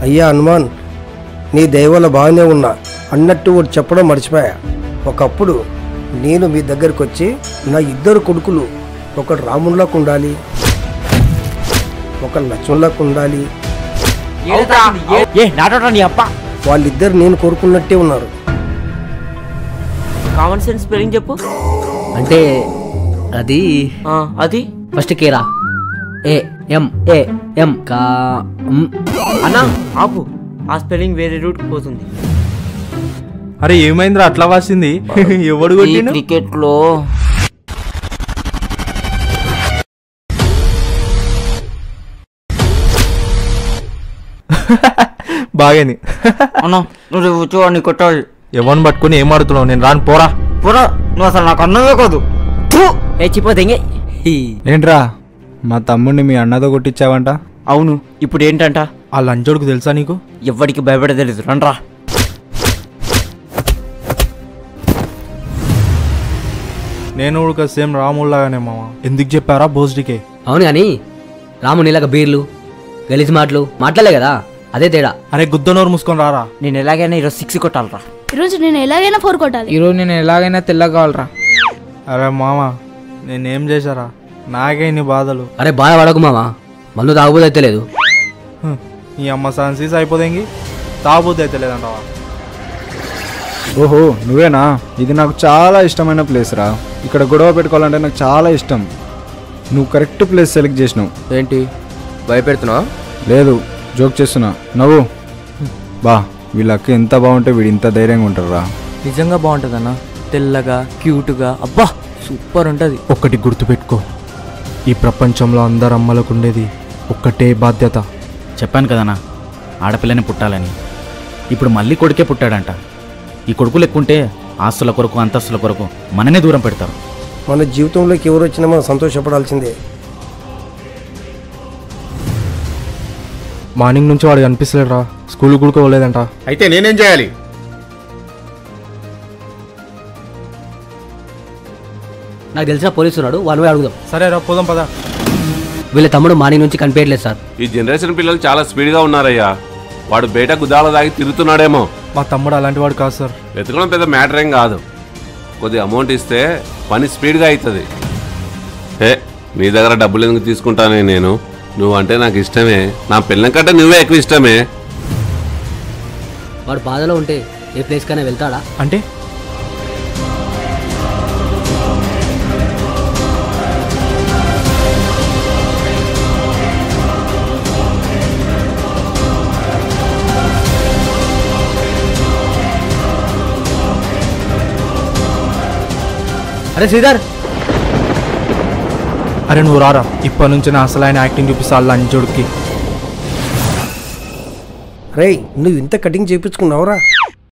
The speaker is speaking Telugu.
అయ్యా హనుమాన్, నీ దయవల్ల బాగానే ఉన్నా అన్నట్టు ఒకటి చెప్పడం మర్చిపోయా. ఒకప్పుడు నేను మీ దగ్గరికి వచ్చి నా 2 కొడుకులు, ఒకడు రాముల్లాకు ఉండాలి, ఒక లక్ష్మణులాకు ఉండాలి, వాళ్ళిద్దరు నేను కోరుకున్నట్టే ఉన్నారు. కామన్ సెన్స్ స్పెల్లింగ్ చెప్పు. అంటే అది అది ఫస్ట్ కేరా AM కా అన్నా ఆపు, ఆ స్పెల్లింగ్ వేరే రూట్ పోతుంది. అరే ఏమైందిరా అట్లా వాసింది? ఎవడు కొట్టిండు? క్రికెట్ లో బాగాని అన్నా నువ్వు కూర్చోవాడిని కొట్టాలి. ఎవరిని పట్టుకుని ఏం ఆడుతున్నావు? నేను రాను పోరా. పురా నువ్వు అసలు నాకు అన్నదే కాదు. చిపోతే ఏంట్రా మా తమ్ముడిని మీ అన్నతో కొట్టించావంట? అవును, ఇప్పుడు ఏంటంట? ఆ లంచోడుకు తెలుసా నీకు? ఎవ్వడికి భయపడలేదు, రండ్రా. నేను కూడా సేమ్ రాముల్లాగానే మామ. ఎందుకు చెప్పారా బోస్డికే? అవును కానీ రాముని ఇలాగ బీర్లు గలీజ్ మాటలు మాట్లాడలే కదా, అదే తేడా. అరే గుద్దనోరు మూసుకొని రారా. నేను ఎలాగైనా ఈరోజు 6 కొట్టాలరా. ఈరోజు నేను ఎలాగైనా 4 కొట్టాలి. ఈరోజు నేను ఎలాగైనా తెల్లగా కావాలరా. అరే మామ నేనేం చేశారా? నాకే ఇన్ని బాధలు. అరే బాధ పడకు మామ, మందు తాగుబోదు అయితే లేదు. ఈ అమ్మ సన్సీస్ అయిపోదేంగి తాగుబోద్దు అయితే లేదంటావా? ఓహో నువ్వేనా? ఇది నాకు చాలా ఇష్టమైన ప్లేస్ రా. ఇక్కడ గొడవ పెట్టుకోవాలంటే నాకు చాలా ఇష్టం. నువ్వు కరెక్ట్ ప్లేస్ సెలెక్ట్ చేసినావు. ఏంటి భయపెడుతున్నావా? లేదు, జోక్ చేస్తున్నా. నవ్వు బా. వీళ్ళ అక్క ఎంత బాగుంటే వీడు ఇంత ధైర్యంగా ఉంటారా? నిజంగా బాగుంటుందన్నా, తెల్లగా క్యూట్గా, అబ్బా సూపర్ ఉంటుంది. ఒక్కటి గుర్తుపెట్టుకో, ఈ ప్రపంచంలో అందరు అమ్మలకు ఉండేది ఒక్కటే బాధ్యత. చెప్పాను కదన్నా ఆడపిల్లని పుట్టాలని. ఇప్పుడు మళ్ళీ కొడుకే పుట్టాడంట. ఈ కొడుకులు ఎక్కుంటే ఆస్తుల కొరకు అంతస్తుల కొరకు మననే దూరం పెడతారు. మన జీవితంలోకి ఎవరు వచ్చినా మనం సంతోషపడాల్సిందే. మార్నింగ్ నుంచి వాడు కనిపిస్తలేడురా. స్కూల్ కూడా పోలేదంట. అయితే నేనేం చేయాలి? నాకు తెలిసిన పోలీసు ఉన్నాడు, వాని పోయి అడుగుదాం. సరే రా పోదాం పదా. వీళ్ళ తమ్ముడు మార్నింగ్ నుంచి కనిపించలేదు సార్. ఈ జనరేషన్ పిల్లలు చాలా స్పీడ్గా ఉన్నారయ్యా. వాడు బయట గుద్దాల దాగి తిరుగుతున్నాడేమో. మా తమ్ముడు అలాంటి వాడు కాదు సార్. వెతకడం పెద్ద మ్యాటర్ ఏం కాదు. కొద్దిగా అమౌంట్ ఇస్తే పని స్పీడ్గా అవుతుంది. మీ దగ్గర డబ్బులు ఎందుకు తీసుకుంటానే? నేను నువ్వంటే నాకు ఇష్టమే. నా పిల్లం కంటే నువ్వే ఎక్కువ ఇష్టమే. వాడు బాధలో ఉంటే ఏ ప్లేస్ కైనా వెళ్తాడా? అంటే అరే శ్రీధర్, అరే నువ్వు రారా. ఇప్పటి నుంచి నా అసలు ఆయన యాక్టింగ్ చూపిస్తా లంచోడికి. రేయ్, నువ్వు ఇంత కటింగ్ చేయించుకున్నావురా?